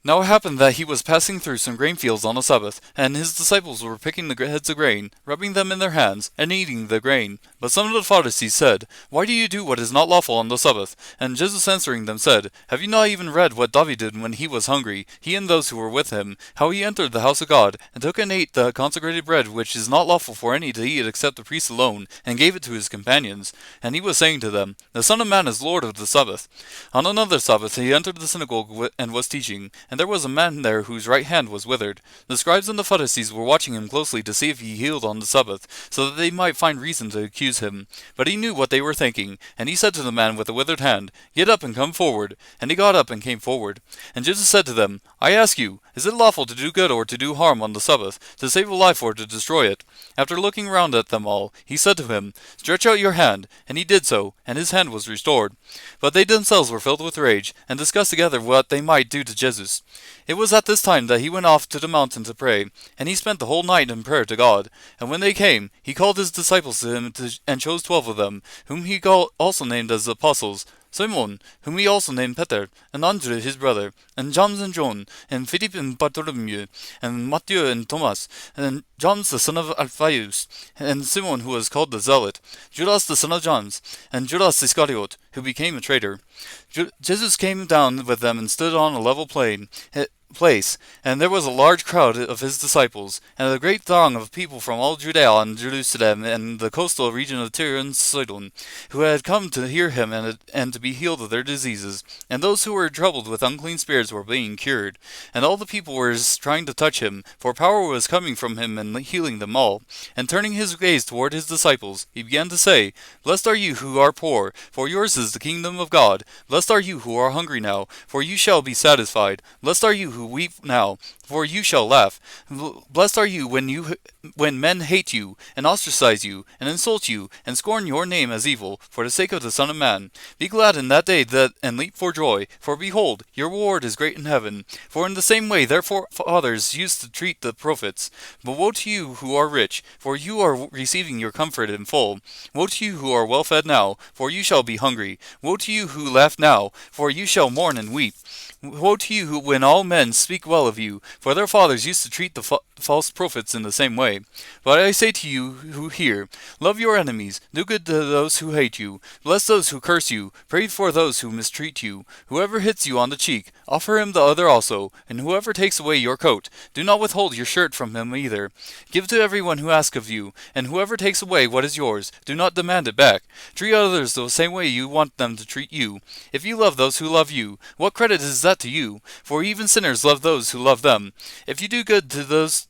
Now it happened that he was passing through some grain fields on the Sabbath, and his disciples were picking the heads of grain, rubbing them in their hands, and eating the grain. But some of the Pharisees said, Why do you do what is not lawful on the Sabbath? And Jesus answering them said, Have you not even read what David did when he was hungry, he and those who were with him, how he entered the house of God, and took and ate the consecrated bread which is not lawful for any to eat except the priests alone, and gave it to his companions? And he was saying to them, The Son of Man is Lord of the Sabbath. On another Sabbath he entered the synagogue and was teaching, and there was a man there whose right hand was withered. The scribes and the Pharisees were watching him closely to see if he healed on the Sabbath, so that they might find reason to accuse him. But he knew what they were thinking, and he said to the man with the withered hand, Get up and come forward. And he got up and came forward. And Jesus said to them, I ask you, is it lawful to do good or to do harm on the Sabbath, to save a life or to destroy it? After looking round at them all, he said to him, Stretch out your hand. And he did so, and his hand was restored. But they themselves were filled with rage, and discussed together what they might do to Jesus. It was at this time that he went off to the mountain to pray, and he spent the whole night in prayer to God. And when they came, he called his disciples to him and chose 12 of them, whom he also named as apostles, Simon, whom he also named Peter, and Andrew his brother, and James and John, and Philip and Bartholomew, and Matthew and Thomas, and James the son of Alphaeus, and Simon who was called the Zealot, Judas the son of James, and Judas Iscariot, who became a traitor. Jesus came down with them and stood on a level place, and there was a large crowd of his disciples, and a great throng of people from all Judea and Jerusalem and the coastal region of Tyre and Sidon, who had come to hear him and to be healed of their diseases. And those who were troubled with unclean spirits were being cured. And all the people were trying to touch him, for power was coming from him and healing them all. And turning his gaze toward his disciples, he began to say, Blessed are you who are poor, for yours is the kingdom of God. Blessed are you who are hungry now, for you shall be satisfied. Blessed are you who weep now, for you shall laugh. Blessed are you when men hate you, and ostracize you, and insult you, and scorn your name as evil, for the sake of the Son of Man. Be glad in that day and leap for joy, for behold, your reward is great in heaven. For in the same way their forefathers used to treat the prophets. But woe to you who are rich, for you are receiving your comfort in full. Woe to you who are well fed now, for you shall be hungry. Woe to you who laugh now, for you shall mourn and weep. Woe to you when all men speak well of you, for their fathers used to treat the false prophets in the same way. But I say to you who hear, love your enemies, do good to those who hate you, bless those who curse you, pray for those who mistreat you. Whoever hits you on the cheek, offer him the other also, and whoever takes away your coat, do not withhold your shirt from him either. Give to everyone who asks of you, and whoever takes away what is yours, do not demand it back. Treat others the same way you want them to treat you. If you love those who love you, what credit is that to you? For even sinners love those who love them. If you do good to those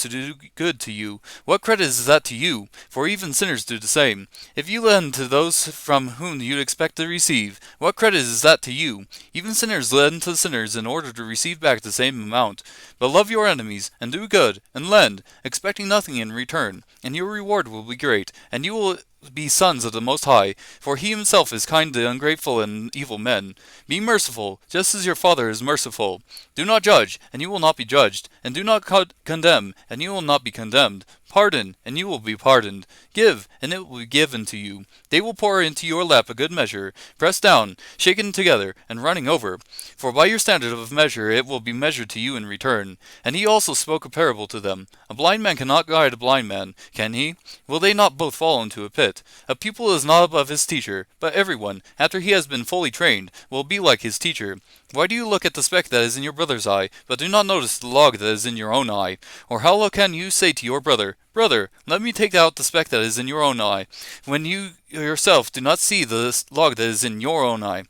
who do good to you, what credit is that to you? For even sinners do the same. If you lend to those from whom you expect to receive, what credit is that to you? Even sinners lend to sinners in order to receive back the same amount. But love your enemies, and do good, and lend, expecting nothing in return, and your reward will be great, and you will be sons of the Most High, for he himself is kind to ungrateful and evil men. Be merciful, just as your Father is merciful. Do not judge, and you will not be judged, and do not condemn, and you will not be condemned. Pardon, and you will be pardoned. Give, and it will be given to you. They will pour into your lap a good measure, pressed down, shaken together, and running over. For by your standard of measure it will be measured to you in return. And he also spoke a parable to them. A blind man cannot guide a blind man, can he? Will they not both fall into a pit? A pupil is not above his teacher, but everyone, after he has been fully trained, will be like his teacher. Why do you look at the speck that is in your brother's eye, but do not notice the log that is in your own eye? Or how can you say to your brother, Brother, let me take out the speck that is in your own eye, when you yourself do not see the log that is in your own eye?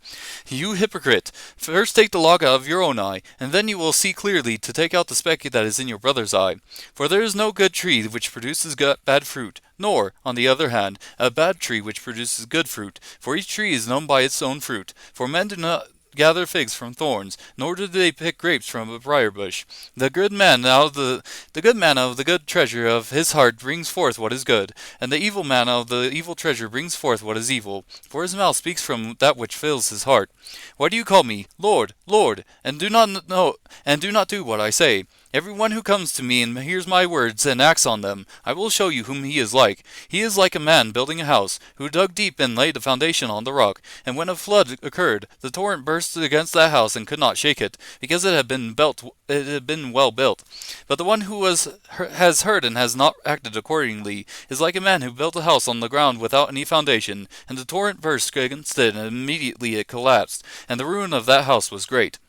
You hypocrite! First take the log out of your own eye, and then you will see clearly to take out the speck that is in your brother's eye. For there is no good tree which produces bad fruit, nor, on the other hand, a bad tree which produces good fruit. For each tree is known by its own fruit. For men do not gather figs from thorns, nor do they pick grapes from a briar bush. The good man out of the good treasure of his heart brings forth what is good, and the evil man out of the evil treasure brings forth what is evil. For his mouth speaks from that which fills his heart. Why do you call me Lord, Lord, and do not do what I say? Everyone who comes to me and hears my words and acts on them, I will show you whom he is like. He is like a man building a house, who dug deep and laid the foundation on the rock. And when a flood occurred, the torrent burst against that house and could not shake it, because it had been well built. But the one who has heard and has not acted accordingly is like a man who built a house on the ground without any foundation, and the torrent burst against it, and immediately it collapsed, and the ruin of that house was great.